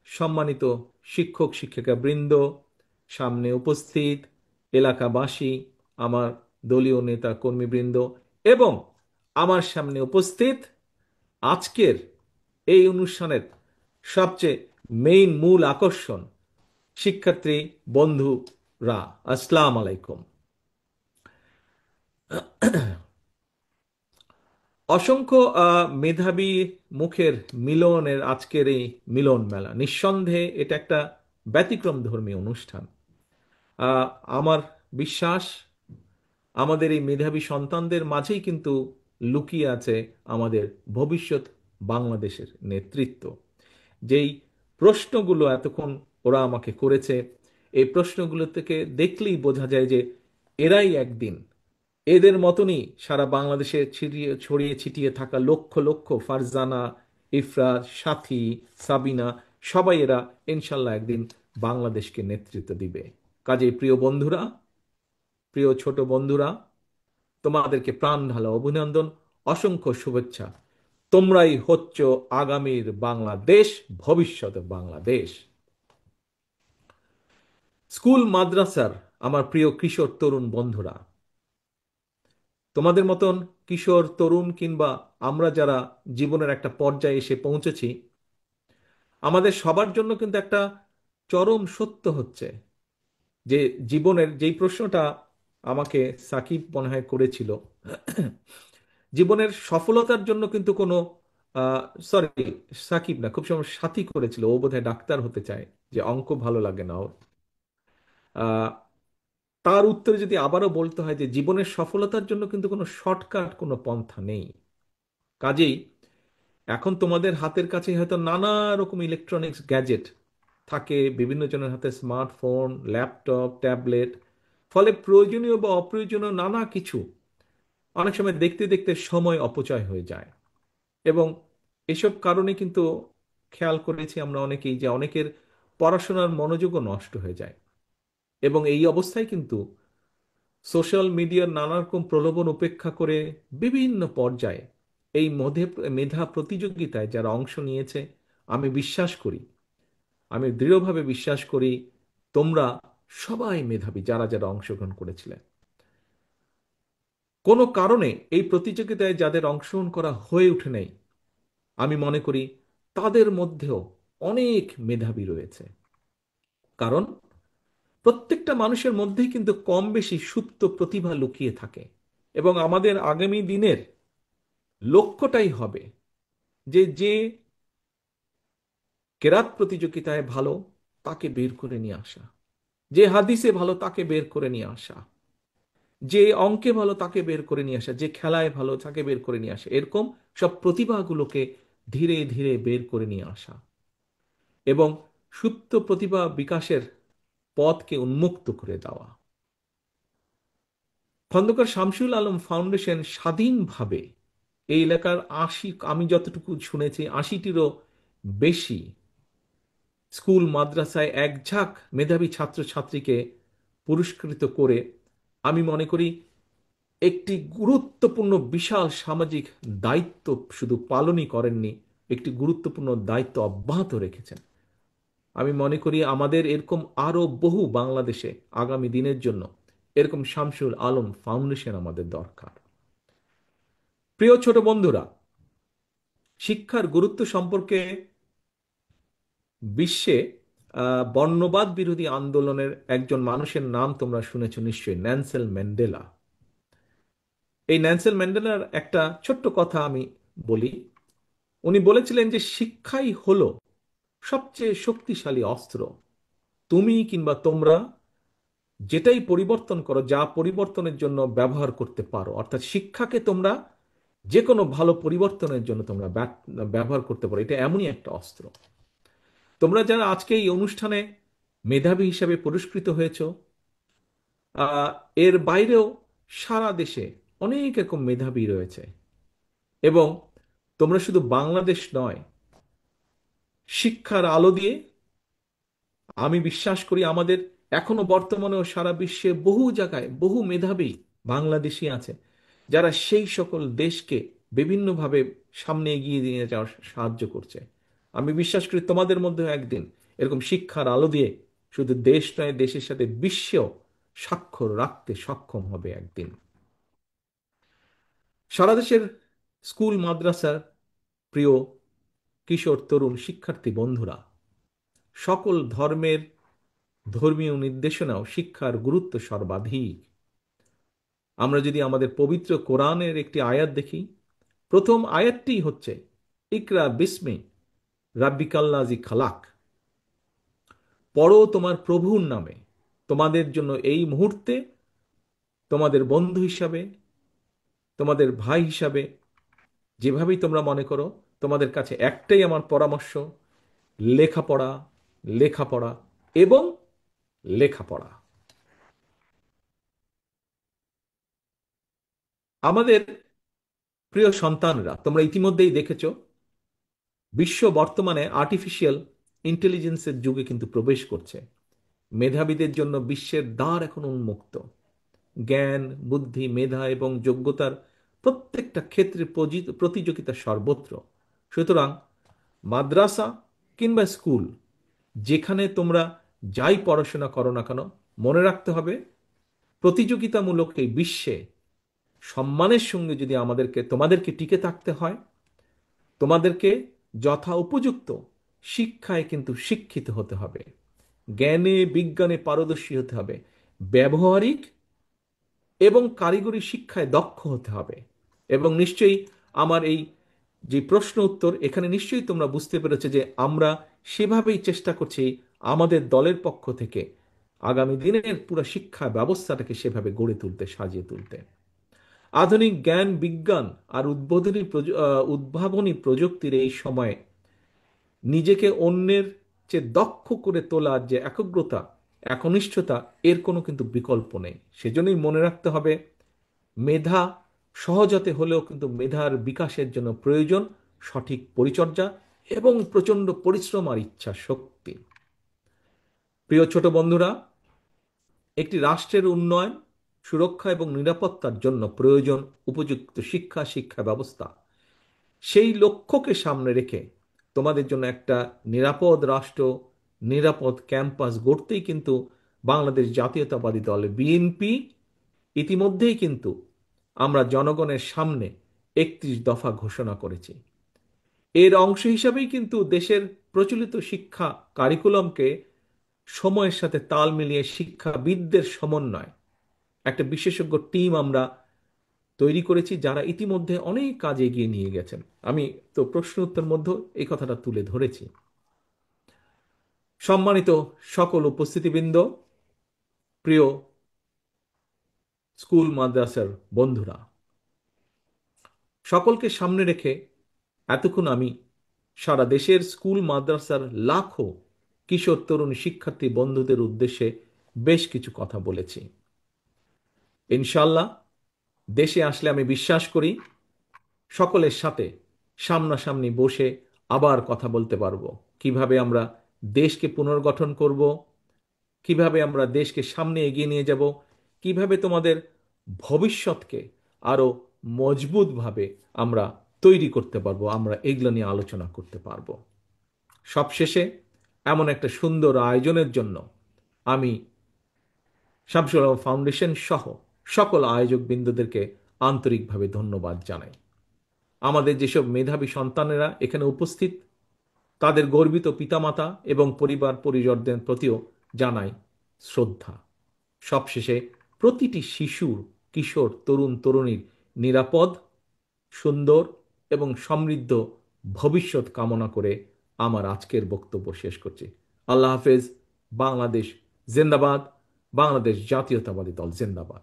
সম্মানিত শিক্ষক শিক্ষিকা বৃন্দ, সামনে উপস্থিত এলাকাবাসী, আমার দলীয় নেতা কর্মীবৃন্দ এবং আমার সামনে উপস্থিত আজকের এই অনুষ্ঠানের সবচেয়ে মূল আকর্ষণ শিক্ষার্থী বন্ধুরা, আসসালাম আলাইকুম। অসংখ্য মেধাবী মুখের মিলনের আজকের এই মিলন মেলা, নিঃসন্দেহে এটা একটা ব্যতিক্রম ধর্মী অনুষ্ঠান। আহ, আমার বিশ্বাস আমাদের এই মেধাবী সন্তানদের মাঝেই কিন্তু লুকিয়ে আছে আমাদের ভবিষ্যৎ বাংলাদেশের নেতৃত্ব। যেই প্রশ্নগুলো এতক্ষণ ওরা আমাকে করেছে, এই প্রশ্নগুলো থেকে দেখলেই বোঝা যায় যে এরাই একদিন এদের মতনই সারা বাংলাদেশে ছড়িয়ে ছিটিয়ে থাকা লক্ষ লক্ষ ফারজানা, ইফরাজ, সাথী, সাবিনা, সবাই এরা ইনশাল্লাহ একদিন বাংলাদেশকে নেতৃত্ব দিবে। কাজেই প্রিয় বন্ধুরা, প্রিয় ছোট বন্ধুরা, তোমাদেরকে প্রাণ ঢালা অভিনন্দন, অসংখ্য শুভেচ্ছা। তোমরাই হচ্ছ আগামীর বাংলাদেশ, ভবিষ্যতের বাংলাদেশ। স্কুল মাদ্রাসার আমার প্রিয় কিশোর তরুণ বন্ধুরা, তোমাদের মতন কিশোর তরুণ কিংবা আমরা যারা জীবনের একটা পর্যায়ে এসে পৌঁছেছি, আমাদের সবার জন্য কিন্তু একটা চরম সত্য হচ্ছে যে জীবনের যেই প্রশ্নটা আমাকে সাকিব মনে হয় করেছিল, জীবনের সফলতার জন্য কিন্তু কোনো সরি, সাকিব না, খুব সময় সাথী করেছিল, ও বোধহয় ডাক্তার হতে চায়, যে অঙ্ক ভালো লাগে না ওর। আহ, তার উত্তরে যদি আবারও বলতে হয় যে জীবনের সফলতার জন্য কিন্তু কোনো শর্টকাট, কোনো পন্থা নেই। কাজেই এখন তোমাদের হাতের কাছে হয়তো নানা রকম ইলেকট্রনিক্স গ্যাজেট থাকে, বিভিন্ন জনের হাতে স্মার্টফোন, ল্যাপটপ, ট্যাবলেট, ফলে প্রয়োজনীয় বা অপ্রয়োজনীয় নানা কিছু অনেক সময় দেখতে দেখতে সময় অপচয় হয়ে যায়। এবং এসব কারণে কিন্তু খেয়াল করেছি আমরা অনেকেই যে অনেকের পড়াশোনার মনোযোগও নষ্ট হয়ে যায়। এবং এই অবস্থায় কিন্তু সোশ্যাল মিডিয়ার নানা রকম প্রলোভন উপেক্ষা করে বিভিন্ন পর্যায়ে এই মেধা প্রতিযোগিতায় যারা অংশ নিয়েছে, আমি বিশ্বাস করি, আমি দৃঢ়ভাবে বিশ্বাস করি তোমরা সবাই মেধাবী যারা যারা অংশগ্রহণ করেছিলেন। কোনো কারণে এই প্রতিযোগিতায় যাদের অংশগ্রহণ করা হয়ে ওঠে নাই, আমি মনে করি তাদের মধ্যেও অনেক মেধাবী রয়েছে। কারণ প্রত্যেকটা মানুষের মধ্যেই কিন্তু কম বেশি সুপ্ত প্রতিভা লুকিয়ে থাকে। এবং আমাদের আগামী দিনের লক্ষ্যটাই হবে যে যে কেরাত প্রতিযোগিতায় ভালো তাকে বের করে নিয়ে আসা, যে হাদিসে ভালো তাকে বের করে নিয়ে আসা, যে অঙ্কে ভালো তাকে বের করে নিয়ে আসা, যে খেলায় ভালো তাকে বের করে নিয়ে আসা, এরকম সব প্রতিভাগুলোকে ধীরে ধীরে বের করে নিয়ে আসা এবং সুপ্ত প্রতিভা বিকাশের পথকে উন্মুক্ত করে দেওয়া। খন্দকার শামসুল আলম ফাউন্ডেশন স্বাধীনভাবে এই এলাকার আমি যতটুকু শুনেছি ৮০টিরও বেশি স্কুল মাদ্রাসায় এক ঝাঁক মেধাবী ছাত্রছাত্রীকে পুরস্কৃত করে, আমি মনে করি একটি গুরুত্বপূর্ণ বিশাল সামাজিক দায়িত্ব শুধু পালনই করেননি, একটি গুরুত্বপূর্ণ দায়িত্ব অব্যাহত রেখেছেন। আমি মনে করি আমাদের এরকম আরো বহু বাংলাদেশে আগামী দিনের জন্য এরকম শামসুল আলম ফাউন্ডেশন আমাদের দরকার। প্রিয় ছোট বন্ধুরা, শিক্ষার গুরুত্ব সম্পর্কে বিশ্বে বর্ণবাদ বিরোধী আন্দোলনের একজন মানুষের নাম তোমরা শুনেছ নিশ্চয়ই, ন্যানসেল ম্যান্ডেলা। এই ন্যানসেল ম্যান্ডেলার একটা ছোট্ট কথা আমি বলি। উনি বলেছিলেন যে শিক্ষাই হলো সবচেয়ে শক্তিশালী অস্ত্র। তুমি কিংবা তোমরা যেটাই পরিবর্তন করো, যা পরিবর্তনের জন্য ব্যবহার করতে পারো, অর্থাৎ শিক্ষাকে তোমরা যে কোনো ভালো পরিবর্তনের জন্য তোমরা ব্যবহার করতে পারো, এটা এমনই একটা অস্ত্র। তোমরা যারা আজকে এই অনুষ্ঠানে মেধাবী হিসেবে পুরস্কৃত হয়েছ, আহ, এর বাইরেও সারা দেশে অনেক রকম মেধাবী রয়েছে। এবং তোমরা শুধু বাংলাদেশ নয়, শিক্ষার আলো দিয়ে আমি বিশ্বাস করি আমাদের এখনো বর্তমানেও সারা বিশ্বে বহু জায়গায় বহু মেধাবী বাংলাদেশি আছে যারা সেই সকল দেশকে বিভিন্নভাবে সামনে এগিয়ে নিয়ে যাওয়ার সাহায্য করছে। আমি বিশ্বাস করি তোমাদের মধ্যেও একদিন এরকম শিক্ষার আলো দিয়ে শুধু দেশ নয়, দেশের সাথে বিশ্বেও স্বাক্ষর রাখতে সক্ষম হবে একদিন। সারা দেশের স্কুল মাদ্রাসার প্রিয় কিশোর তরুণ শিক্ষার্থী বন্ধুরা, সকল ধর্মের ধর্মীয় নির্দেশনাও শিক্ষার গুরুত্ব সর্বাধিক। আমরা যদি আমাদের পবিত্র কোরআনের একটি আয়াত দেখি, প্রথম আয়াতটি হচ্ছে ইকরা বিস্মি রাব্বিকাল্লাজি খালাক, পড়ো তোমার প্রভুর নামে। তোমাদের জন্য এই মুহূর্তে তোমাদের বন্ধু হিসাবে, তোমাদের ভাই হিসাবে, যেভাবেই তোমরা মনে করো, তোমাদের কাছে একটাই আমার পরামর্শ, লেখাপড়া, লেখাপড়া এবং লেখাপড়া। আমাদের প্রিয় সন্তানরা, তোমরা ইতিমধ্যেই দেখেছো বিশ্ব বর্তমানে আর্টিফিশিয়াল ইন্টেলিজেন্সের যুগে কিন্তু প্রবেশ করছে। মেধাবীদের জন্য বিশ্বের দ্বার এখন উন্মুক্ত। জ্ঞান, বুদ্ধি, মেধা এবং যোগ্যতার প্রত্যেকটা ক্ষেত্রে প্রতিযোগিতা সর্বত্র। সুতরাং মাদ্রাসা কিংবা স্কুল, যেখানে তোমরা যাই পড়াশোনা করো না কেন, মনে রাখতে হবে প্রতিযোগিতামূলক এই বিশ্বে সম্মানের সঙ্গে যদি তোমাদেরকে টিকে থাকতে হয়, তোমাদেরকে যথা উপযুক্ত শিক্ষায় কিন্তু শিক্ষিত হতে হবে, জ্ঞানে বিজ্ঞানে পারদর্শী হতে হবে, ব্যবহারিক এবং কারিগরি শিক্ষায় দক্ষ হতে হবে। এবং নিশ্চয়ই আমার এই যে প্রশ্ন উত্তর, এখানে নিশ্চয়ই তোমরা বুঝতে পেরেছো যে আমরা সেভাবেই চেষ্টা করছি আমাদের দলের পক্ষ থেকে আগামী দিনের পুরো শিক্ষা ব্যবস্থাটাকে সেভাবে গড়ে তুলতে, সাজিয়ে তুলতে। আধুনিক জ্ঞান বিজ্ঞান আর উদ্ভাবনী প্রযুক্তির এই সময়ে নিজেকে অন্যের চেয়ে দক্ষ করে তোলার যে একগ্রতা, একনিষ্ঠতা, এর কোনো কিন্তু বিকল্প নেই। সেজন্যই মনে রাখতে হবে মেধা সহজতে হলেও কিন্তু মেধার বিকাশের জন্য প্রয়োজন সঠিক পরিচর্যা এবং প্রচণ্ড পরিশ্রম আর ইচ্ছা শক্তি। প্রিয় ছোট বন্ধুরা, একটি রাষ্ট্রের উন্নয়ন, সুরক্ষা এবং নিরাপত্তার জন্য প্রয়োজন উপযুক্ত শিক্ষা, শিক্ষা ব্যবস্থা। সেই লক্ষ্যকে সামনে রেখে তোমাদের জন্য একটা নিরাপদ রাষ্ট্র, নিরাপদ ক্যাম্পাস গড়তেই কিন্তু বাংলাদেশ জাতীয়তাবাদী দল বিএনপি ইতিমধ্যেই কিন্তু আমরা জনগণের সামনে 31 দফা ঘোষণা করেছি। এর অংশ হিসাবেই কিন্তু দেশের প্রচলিত শিক্ষা কারিকুলামকে সময়ের সাথে তাল মিলিয়ে শিক্ষাবিদদের সমন্বয় একটা বিশেষজ্ঞ টিম আমরা তৈরি করেছি, যারা ইতিমধ্যে অনেক কাজ এগিয়ে নিয়ে গেছেন। আমি তো প্রশ্ন উত্তর মধ্যে এই কথাটা তুলে ধরেছি। সম্মানিত সকল উপস্থিতিবৃন্দ, প্রিয় স্কুল মাদ্রাসার বন্ধুরা, সকলকে সামনে রেখে এতক্ষণ আমি সারা দেশের স্কুল মাদ্রাসার লাখো কিশোর তরুণ শিক্ষার্থী বন্ধুদের উদ্দেশ্যে বেশ কিছু কথা বলেছি। ইনশাল্লাহ দেশে আসলে আমি বিশ্বাস করি সকলের সাথে সামনাসামনি বসে আবার কথা বলতে পারবো, কিভাবে আমরা দেশকে পুনর্গঠন করব, কিভাবে আমরা দেশকে সামনে এগিয়ে নিয়ে যাব, কিভাবে তোমাদের ভবিষ্যৎকে আরো মজবুতভাবে আমরা তৈরি করতে পারবো, আমরা এগুলো নিয়ে আলোচনা করতে পারবো। সবশেষে এমন একটা সুন্দর আয়োজনের জন্য আমি শামসুল আলম ফাউন্ডেশন সহ সকল আয়োজক বিন্দুদেরকে আন্তরিকভাবে ধন্যবাদ জানাই। আমাদের যেসব মেধাবী সন্তানেরা এখানে উপস্থিত, তাদের গর্বিত পিতামাতা এবং পরিবার পরিজনদের প্রতিও জানাই শ্রদ্ধা। সবশেষে প্রতিটি শিশুর, কিশোর, তরুণ তরুণীর নিরাপদ, সুন্দর এবং সমৃদ্ধ ভবিষ্যৎ কামনা করে আমার আজকের বক্তব্য শেষ করছি। আল্লাহ হাফেজ। বাংলাদেশ জিন্দাবাদ। বাংলাদেশ জাতীয়তাবাদী দল জিন্দাবাদ।